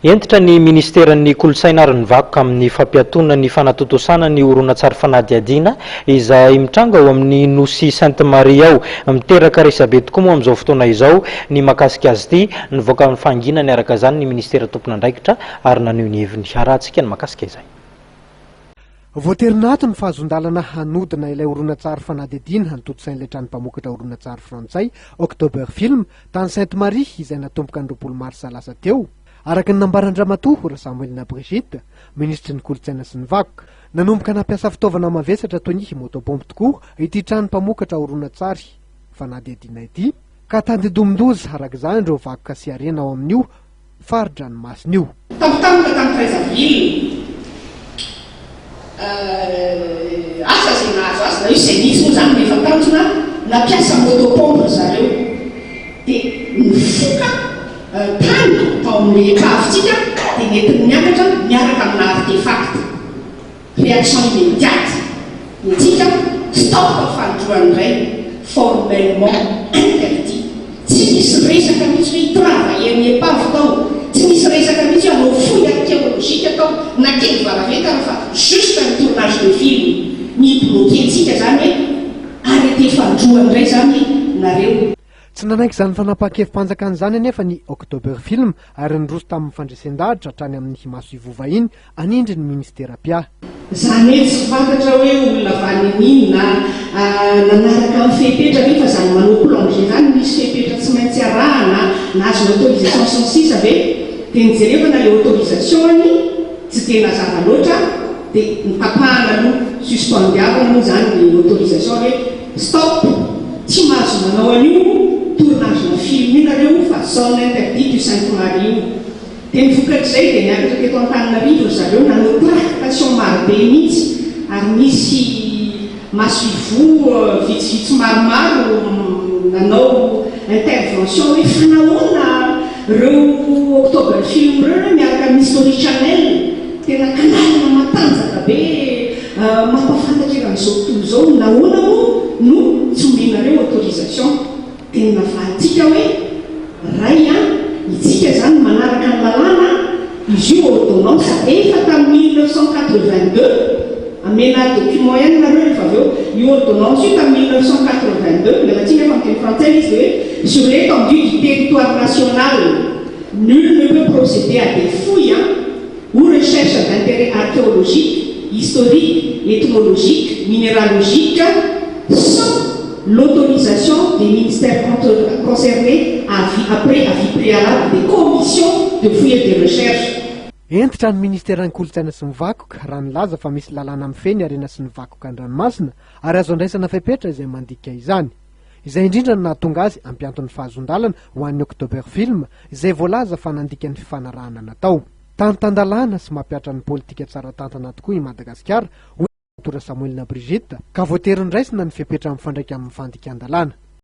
Entitra ny ministeran'ny kolotsaina ary ny vakoka amin'ny fampiatona ny fanatotosana ny horonan-tsary fanadihadiana izay mitranga ao amin'ny nosy Sainte Marie ao. Miteraka resabe tokoa moa amin'izao fotoana izao ny mahakasika azy ity, nivoaka amin'ny fanginany araka izany ny ministera tompon'andraikitra ary naneho ny heviny. Arahantsika ny mahakasika izay. Voaterinato ny fahazondalana hanodina ilay horonan-tsary fanadihadiana hantotosain'ilay tranom-mpamokatra horonan-tsary frantsay October Film tany Sainte Marie izay natomboka ny 20 Marsa lasa teo. Araka ny nambaran-dramatoa Samuel Brigitte, ministry ny kolotsaina sy ny vakoka, nanomboka nampiasa fitaovana mavesatra toy ny motopompe tokoa ity tranom-mpamokatra horonan-tsary fanadihadiana ity, ka tandidomindoza araka izany ireo vakoka sy harena ao amin'io fari-dranomasina io. Tampotampoka tamin'ny Brazzaville, asa izay nahazo azy na io izay nisy moa izany rehefa tanjona nampiasa motopompe zareo dia nifoka tany tao amin'ny ekavitsika dia nentin'ny miakatra miaraka amina artefacte réaction immédiate nitsika stop fandroany iray formellement interdit. Tsy misy resaka mihitsy hoe travailler ny épave tao, tsy misy resaka mihitsy anao fouille archéologique tao na kely varaveta fa juste un tournage de film mibloquentsika zany hoe arrêté fandroany iray zany nareo. Tsy nanaiky izany fanapakevim-panjakana izany anefa ny October Film ary nyroso tamin'ny fandresen-davitra hatrany amin'ny maso ivova iny anindry ny ministera pia. Zany hoe tsy fantatra hoe olona vaniny na nanaraka amin'ny fepetra ve fa zany manao plongé zany misy fepetra tsy maintsy arahana na azona autorisation sy ny sisa ve dia nijerevana ilay autorisation any tsy tena zava loatra dia nitapahana aloha suspendiavana moa zany ny autorisation hoe stop tsy mahazo manao an'io tournage na film inareo fa zone interdit du Sainte Marie io. Dia nivokatrizay dia niakatra teto Antananarivo zareo nanao tractation marobe mihitsy ary misy maso ivo vitsivitsy maromaro nanao intervention hoe fanahoana reo October Film reo miaraka amin'ny History Channel tena kanalina matanjaka be mampafantatra eka amin'izao tontolo izao nahoana moa no tsy omenareo autorisation. Tena vahantsika hoe ray itsika zany manaraka ny lalàna izy io ordonnance efa tamin'ny 1982 amena document ihany nareo rehefa avy eo io ordonnance io tamin'ny 1982 levatsika efa miteny frantsay izy de hoe sur l'étendue du territoire national nul ne peut procéder à des fouilles ou recherches d'intérêt archéologique, historique, ethnologique, minéralogique sans l'autorisation des ministères concernés après avis préalable des commissions de fouilles et de recherche. Entitra ny ministeran'ny kolotsaina sy ny vakoka raha nilaza fa misy lalàna mifeny harena sy ny vakoka an-dranomasina ary azo andraisana fepetra izay mandika izany. Izay indrindra no nahatonga azy ampianton'ny fahazondalana ho an'ny October Film izay voalaza fa nandika ny fifanarahana natao. Tantandalana sy mampiatra ny politika tsara tantana tokoa i Madagasikara, Samuel Brigitte, ka voatery niraisina ny fepetra mifandraika amin'ny fandikan-dalàna.